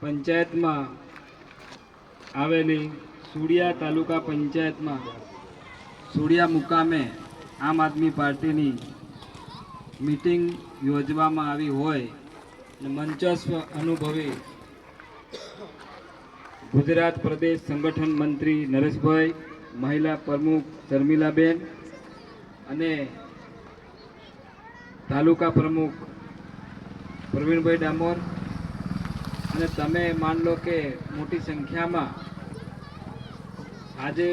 પંચાયતમાં આવેલી સુડિયા તાલુકા પંચાયતમાં સુડિયા મુકામે આમ આદમી પાર્ટીની મીટિંગ યોજવામાં આવી હોય અને મંચસ્વ અનુભવી ગુજરાત પ્રદેશ સંગઠન મંત્રી નરેશભાઈ, મહિલા પ્રમુખ શર્મિલાબેન અને તાલુકા પ્રમુખ પ્રવીણભાઈ ડામોર અને તમે માન લો કે મોટી સંખ્યામાં આજે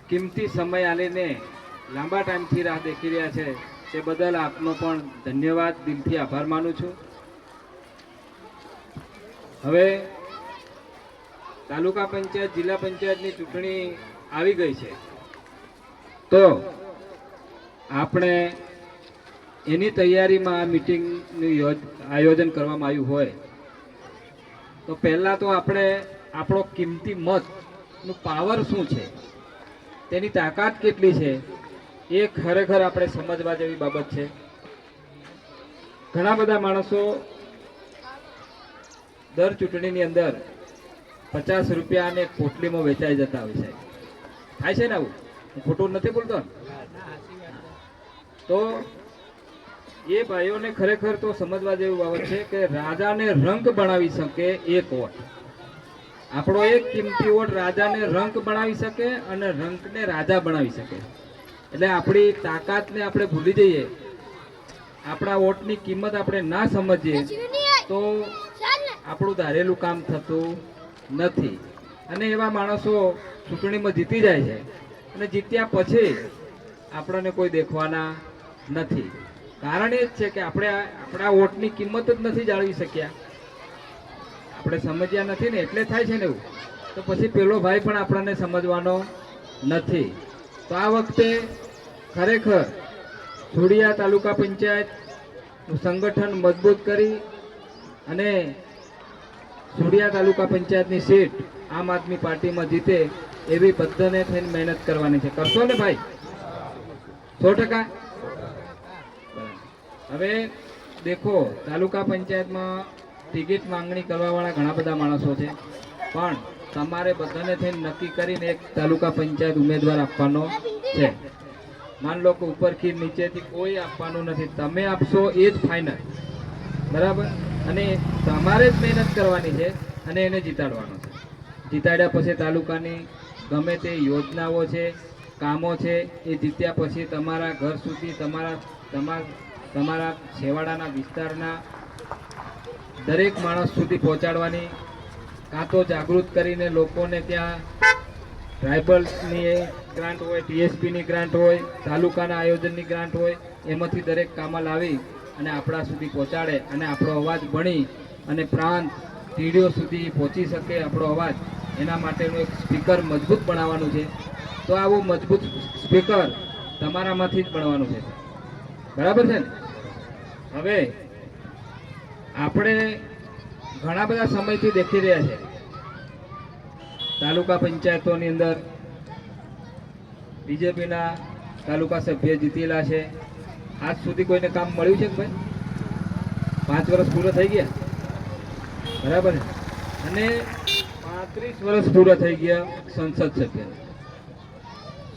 કિંમતી સમય આલીને લાંબા ટાઈમથી રાહ દેખી રહ્યા છે તે બદલ આપનો પણ ધન્યવાદ, દિલથી આભાર માનું છું. હવે તાલુકા પંચાયત, જિલ્લા પંચાયતની ચૂંટણી આવી ગઈ છે, તો આપણે એની તૈયારીમાં આ મીટિંગનું આયોજન કરવામાં આવ્યું હોય તો પહેલાં તો આપણે આપણો કિંમતી મતનું પાવર શું છે, તેની તાકાત કેટલી છે, એ ખરેખર આપણે સમજવા જેવી બાબત છે. ઘણા બધા માણસો દર ચૂંટણીની અંદર 50 રૂપિયાને પોટલીમાં વેચાઈ જતા હોય છે. થાય છે ને આવું? હું ખોટું નથી બોલતો ને? તો એ ભાઈઓને ખરેખર તો સમજવા જેવી બાબત છે કે રાજાને રંક બનાવી શકે એક વોટ. આપણો એક કિંમતી વોટ રાજાને રંક બનાવી શકે અને રંકને રાજા બનાવી શકે. એટલે આપણી તાકાતને આપણે ભૂલી જઈએ, આપણા વોટની કિંમત આપણે ના સમજીએ તો આપણું ધારેલું કામ થતું નથી. અને એવા માણસો ચૂંટણીમાં જીતી જાય છે અને જીત્યા પછી આપણને કોઈ દેખવાના નથી. કારણ એ જ છે કે આપણે આપણા વોટની કિંમત જ નથી જાળવી શક્યા, આપણે સમજ્યા નથી ને, એટલે થાય છે ને એવું. તો પછી પેલો ભાઈ પણ આપણને સમજવાનો નથી. તો આ વખતે ખરેખર સુડિયા તાલુકા પંચાયતનું સંગઠન મજબૂત કરી અને સુડિયા તાલુકા પંચાયતની સીટ આમ આદમી પાર્ટીમાં જીતે એવી બધાને થઈને મહેનત કરવાની છે. કરશો ને ભાઈ? 100%. હવે દેખો, તાલુકા પંચાયતમાં ટિકિટ માંગણી કરવાવાળા ઘણા બધા માણસો છે, પણ તમારે બધાને થઈને નક્કી કરીને એક તાલુકા પંચાયત ઉમેદવાર આપવાનો છે. માન લો કે ઉપરથી નીચેથી કોઈ આપવાનું નથી, તમે આપશો એ જ ફાઇનલ, બરાબર? અને તમારે જ મહેનત કરવાની છે અને એને જીતાડવાનો છે. જીતાડ્યા પછી તાલુકાની ગમે તે યોજનાઓ છે, કામો છે, એ જીત્યા પછી તમારા ઘર સુધી, તમારા છેવાડાના વિસ્તારના દરેક માણસ સુધી પહોંચાડવાની, કાં તો જાગૃત કરીને લોકોને ત્યાં ટ્રાઇબલ્સની ગ્રાન્ટ હોય, ટીએસપીની ગ્રાન્ટ હોય, તાલુકાના આયોજનની ગ્રાન્ટ હોય, એમાંથી દરેક કામો લાવી અને આપણા સુધી પહોંચાડે અને આપણો અવાજ બની અને પ્રાંત ટીડીઓ સુધી પહોંચી શકે આપણો અવાજ, એના માટેનું એક સ્પીકર મજબૂત બનાવવાનું છે. તો આવું મજબૂત સ્પીકર તમારામાંથી જ બનવાનું છે, બરાબર છે ને? હવે આપણે ઘણા બધા સમયથી દેખી રહ્યા છે તાલુકા પંચાયતોની અંદર બીજેપીના તાલુકા સભ્ય જીતેલા છે. આજ સુધી કોઈને કામ મળ્યું છે કે ભાઈ? 5 વર્ષ પૂરા થઈ ગયા, બરાબર છે? અને 35 વર્ષ પૂરા થઈ ગયા સંસદ સભ્ય.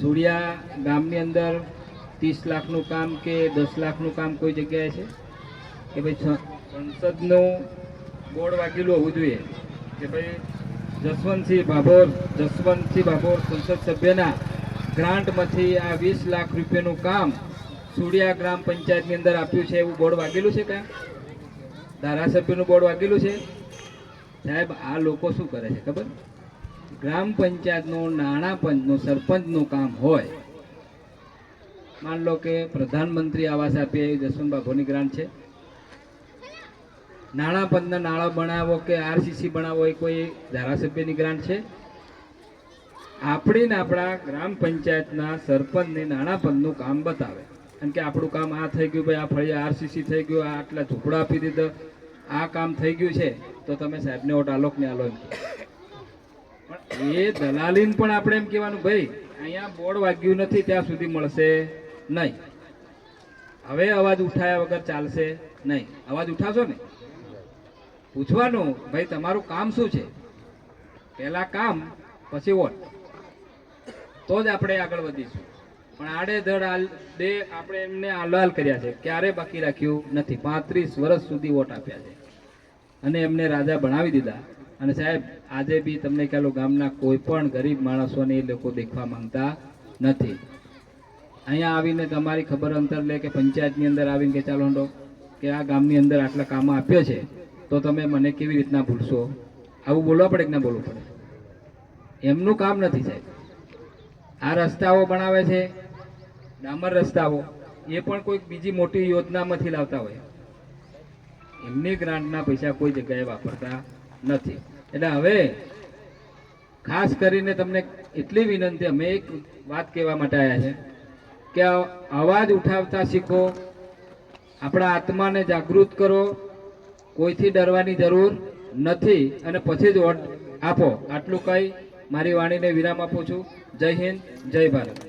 સુડિયા ગામની અંદર 30 લાખનું કામ કે 10 લાખનું કામ કોઈ જગ્યાએ છે કે ભાઈ સંસદનું બોર્ડ વાગેલું હોવું જોઈએ કે ભાઈ જસવંતસિંહ ભાભોર સંસદ સભ્યના ગ્રાન્ટમાંથી આ 20 લાખ રૂપિયાનું કામ સુડિયા ગ્રામ પંચાયતની અંદર આપ્યું છે, એવું બોર્ડ વાગેલું છે? કાં ધારાસભ્યનું બોર્ડ વાગેલું છે? સાહેબ, આ લોકો શું કરે છે ખબર? ગ્રામ પંચાયતનું નાણાં પંચનું, સરપંચનું કામ હોય, માન લો કે પ્રધાનમંત્રી આવાસ આપીએ એ જસવંત ભાભોરની ગ્રાન્ટ છે, નાણાં પંચના નાણાં બનાવો કે આરસીસી બનાવો એ કોઈ ધારાસભ્યની ગ્રાન્ટ છે? આપણી આપણા ગ્રામ પંચાયતના સરપંચને નાણાં પંચનું કામ બતાવે અને કે આપણું કામ આ થઈ ગયું, ભાઈ આ ફળી આરસીસી થઈ ગયું, આ આટલા ઝૂંપડા આપી દીધા, આ કામ થઈ ગયું છે, તો તમે સાહેબને વોટ આલો કે નહીં આલો. પણ એ દલાલીને પણ આપણે એમ કહેવાનું, ભાઈ અહીંયા બોર્ડ વાગ્યું નથી ત્યાં સુધી મળશે નહીં, હવે અવાજ ઉઠાયા વગર ચાલશે નહીં. અવાજ ઉઠાવશો ને? પૂછવાનું ભાઈ તમારું કામ શું છે, પહેલા કામ પછી વોટ, તો જ આપણે આગળ વધીશું. પણ આડેધડ આપણે એમને હાલ કર્યા છે, ક્યારે બાકી રાખ્યું નથી. 35 વર્ષ સુધી વોટ આપ્યા છે અને એમને રાજા બનાવી દીધા. અને સાહેબ આજે બી તમને ખ્યાલો ગામના કોઈ પણ ગરીબ માણસોને એ લોકો દેખવા માંગતા નથી. અહીંયા આવીને તમારી ખબર અંતર લે કે પંચાયતની અંદર આવીને કે ચાલો હંડો કે આ ગામની અંદર આટલા કામો આપ્યો છે તો તમે મને કેવી રીતના ભૂલશો, આવું બોલવા પડે કે ના બોલવું પડે? એમનું કામ નથી સાહેબ. આ રસ્તાઓ બનાવે છે, ડામર રસ્તાઓ, એ પણ કોઈક બીજી મોટી યોજનામાંથી લાવતા હોય. એમની ગ્રાન્ટના પૈસા કોઈ જગ્યાએ વાપરતા નથી. એટલે હવે ખાસ કરીને તમને એટલી વિનંતી, અમે એક વાત કહેવા માટે આવ્યા છે કે અવાજ ઉઠાવતા શીખો, આપણા આત્માને જાગૃત કરો, કોઈથી ડરવાની જરૂર નથી અને પછી જ વોટ આપો. આટલું કહી મારી વાણીને વિરામ આપું છું. જય હિન્દ, જય ભારત.